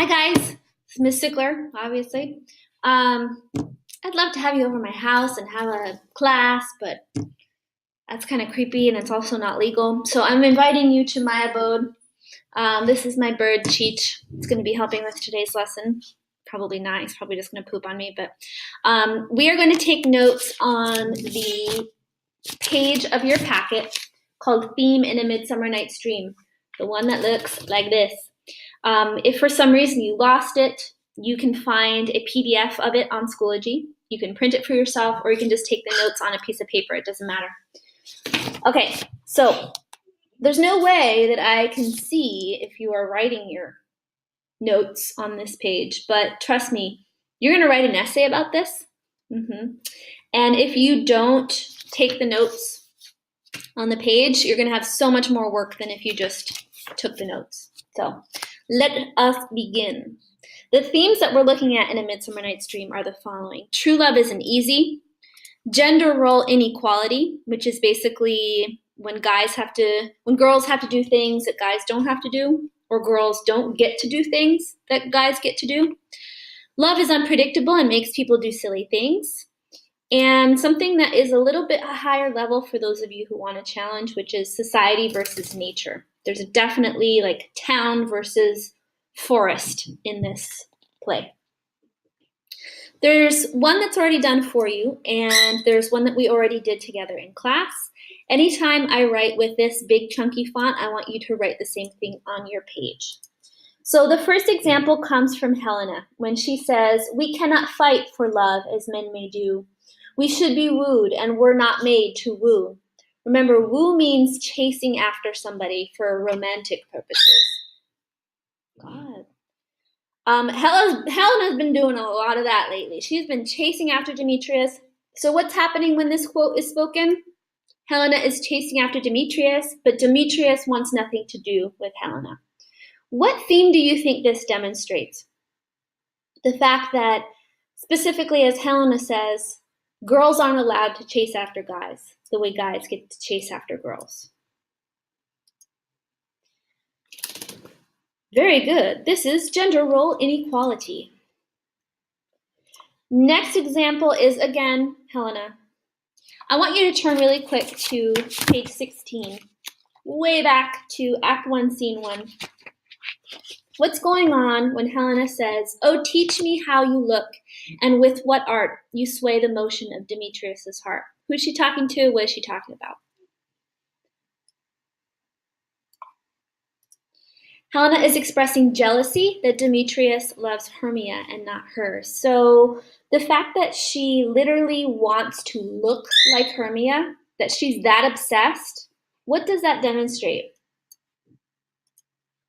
Hi guys, it's Miss Sickler, obviously. I'd love to have you over my house and have a class, but that's kind of creepy and it's also not legal. So I'm inviting you to my abode. This is my bird, Cheech. It's going to be helping with today's lesson. Probably not. He's probably just going to poop on me. But we are going to take notes on the page of your packet called Theme in a Midsummer Night's Dream, the one that looks like this. If for some reason you lost it, you can find a PDF of it on Schoology. You can print it for yourself, or you can just take the notes on a piece of paper. It doesn't matter. Okay, so there's no way that I can see if you are writing your notes on this page, but trust me, you're going to write an essay about this. And if you don't take the notes on the page, you're going to have so much more work than if you just took the notes. So let us begin. The themes that we're looking at in A Midsummer Night's Dream are the following. True love isn't easy. Gender role inequality, which is basically when girls have to do things that guys don't have to do, or girls don't get to do things that guys get to do. Love is unpredictable and makes people do silly things. And something that is a little bit a higher level for those of you who want a challenge, which is society versus nature. There's definitely like town versus forest in this play. There's one that's already done for you, and there's one that we already did together in class. Anytime I write with this big chunky font, I want you to write the same thing on your page. So the first example comes from Helena when she says, "We cannot fight for love as men may do. We should be wooed, and we're not made to woo." Remember, woo means chasing after somebody for romantic purposes. God. Helena's been doing a lot of that lately. She's been chasing after Demetrius. So what's happening when this quote is spoken? Helena is chasing after Demetrius, but Demetrius wants nothing to do with Helena. What theme do you think this demonstrates? The fact that, specifically as Helena says, girls aren't allowed to chase after guys the way guys get to chase after girls. Very good. This is gender role inequality. Next example is, again, Helena. I want you to turn really quick to page 16, way back to Act 1, Scene 1. What's going on when Helena says, "Oh, teach me how you look, and with what art you sway the motion of Demetrius's heart"? Who is she talking to? What is she talking about? Helena is expressing jealousy that Demetrius loves Hermia and not her. So the fact that she literally wants to look like Hermia, that she's that obsessed, what does that demonstrate?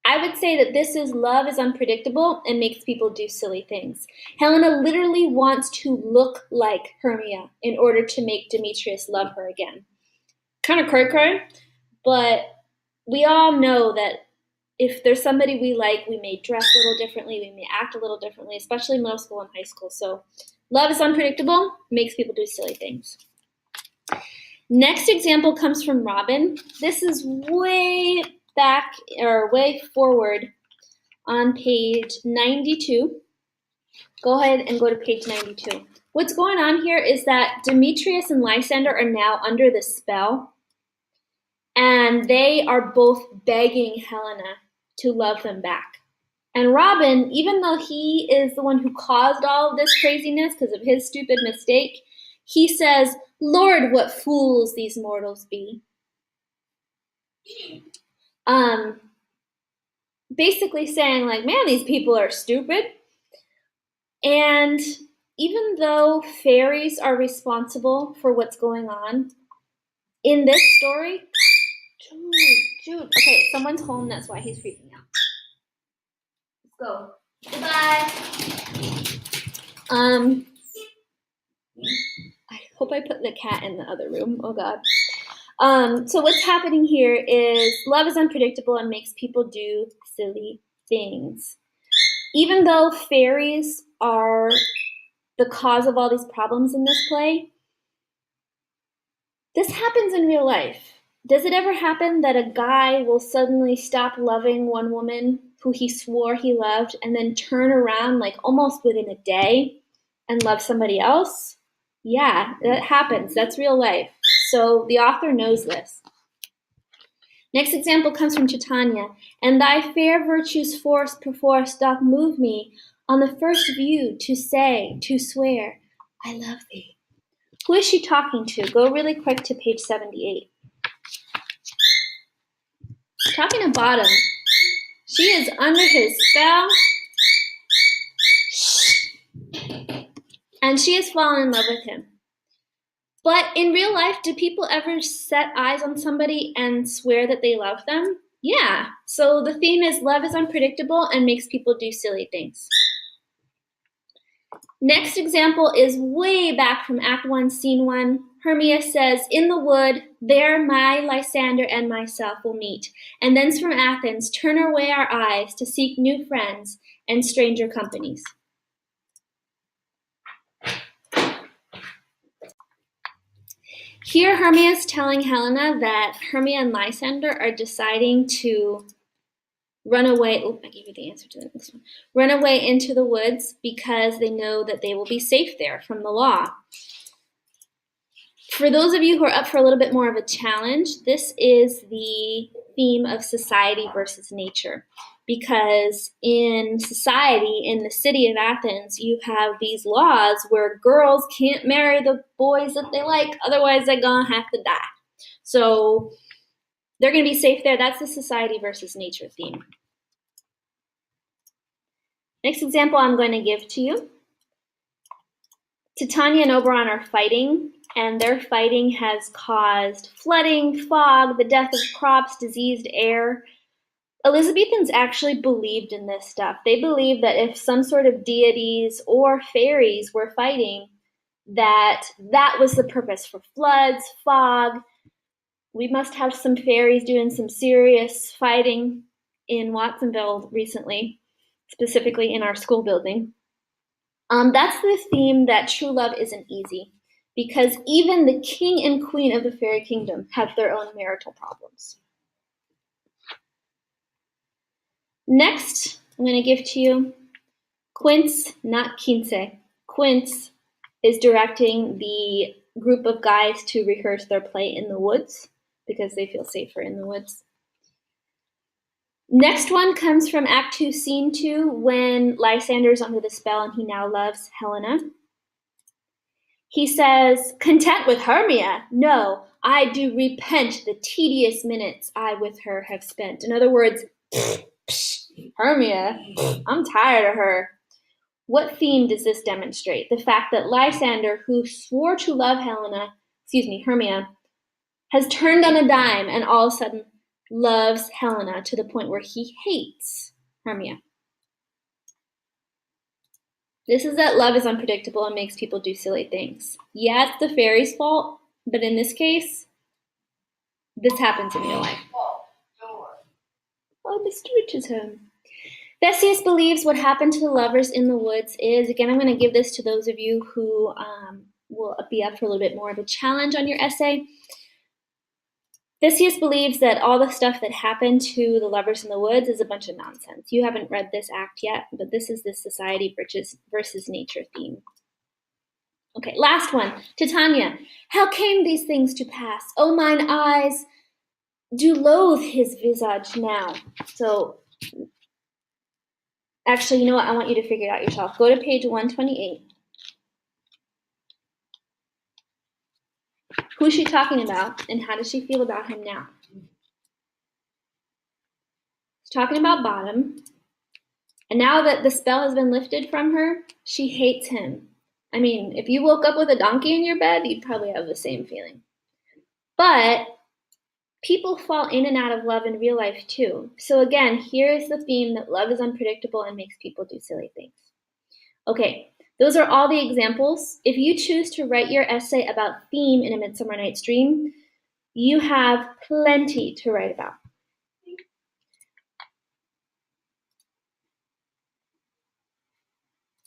I would say that this is love is unpredictable and makes people do silly things. Helena literally wants to look like Hermia in order to make Demetrius love her again. Kind of cray-cray, but we all know that if there's somebody we like, we may dress a little differently, we may act a little differently, especially in middle school and high school. So love is unpredictable, makes people do silly things. Next example comes from Robin. This is way back or way forward on page 92. Go ahead and go to page 92. What's going on here is that Demetrius and Lysander are now under the spell, and they are both begging Helena to love them back. And Robin, even though he is the one who caused all of this craziness because of his stupid mistake, he says, "Lord, what fools these mortals be." Basically saying like, man, these people are stupid. And even though fairies are responsible for what's going on in this story, Jude. Okay, someone's home, that's why he's freaking out. Let's go. Goodbye. I hope I put the cat in the other room. Oh God. So what's happening here is love is unpredictable and makes people do silly things. Even though fairies are the cause of all these problems in this play, this happens in real life. Does it ever happen that a guy will suddenly stop loving one woman who he swore he loved and then turn around like almost within a day and love somebody else? Yeah, that happens. That's real life. So the author knows this. Next example comes from Titania. And thy fair virtue's force perforce doth move me on the first view to say, to swear, I love thee. Who is she talking to? Go really quick to page 78. Talking to Bottom. She is under his spell. And she has fallen in love with him. But in real life, do people ever set eyes on somebody and swear that they love them? Yeah. So the theme is love is unpredictable and makes people do silly things. Next example is way back from Act 1, Scene 1. Hermia says, in the wood, there my Lysander and myself will meet, and thence from Athens turn away our eyes to seek new friends and stranger companies. Here, Hermia is telling Helena that Hermia and Lysander are deciding to run away. Oh, I gave you the answer to the next one. Run away into the woods because they know that they will be safe there from the law. For those of you who are up for a little bit more of a challenge, this is the theme of society versus nature. Because in society, in the city of Athens, you have these laws where girls can't marry the boys that they like, otherwise they're gonna have to die. So they're gonna be safe there. That's the society versus nature theme. Next example I'm going to give to you. Titania and Oberon are fighting, and their fighting has caused flooding, fog, the death of crops, diseased air. Elizabethans actually believed in this stuff. They believed that if some sort of deities or fairies were fighting, that was the purpose for floods, fog. We must have some fairies doing some serious fighting in Watsonville recently, specifically in our school building. That's the theme that true love isn't easy, because even the king and queen of the fairy kingdom have their own marital problems. Next, I'm going to give to you Quince, not Quince. Quince is directing the group of guys to rehearse their play in the woods because they feel safer in the woods. Next one comes from Act 2, Scene 2, when Lysander is under the spell and he now loves Helena. He says, content with Hermia? No, I do repent the tedious minutes I with her have spent. In other words, Hermia, I'm tired of her. What theme does this demonstrate? The fact that Lysander, who swore to love Hermia, has turned on a dime and all of a sudden loves Helena to the point where he hates Hermia. This is that love is unpredictable and makes people do silly things. Yeah, it's the fairy's fault, but in this case, this happens in real life. Oh, Mr. Richardson. Theseus believes what happened to the lovers in the woods is, again, I'm going to give this to those of you who will be up for a little bit more of a challenge on your essay. Theseus believes that all the stuff that happened to the lovers in the woods is a bunch of nonsense. You haven't read this act yet, but this is the society versus nature theme. Okay, last one. Titania. How came these things to pass? Oh, mine eyes do loathe his visage now. So, actually, you know what? I want you to figure it out yourself. Go to page 128. Who's she talking about, and how does she feel about him now? She's talking about Bottom, and now that the spell has been lifted from her, she hates him. I mean, if you woke up with a donkey in your bed, you'd probably have the same feeling. But people fall in and out of love in real life too. So again, here is the theme that love is unpredictable and makes people do silly things. Okay, those are all the examples. If you choose to write your essay about theme in A Midsummer Night's Dream, you have plenty to write about.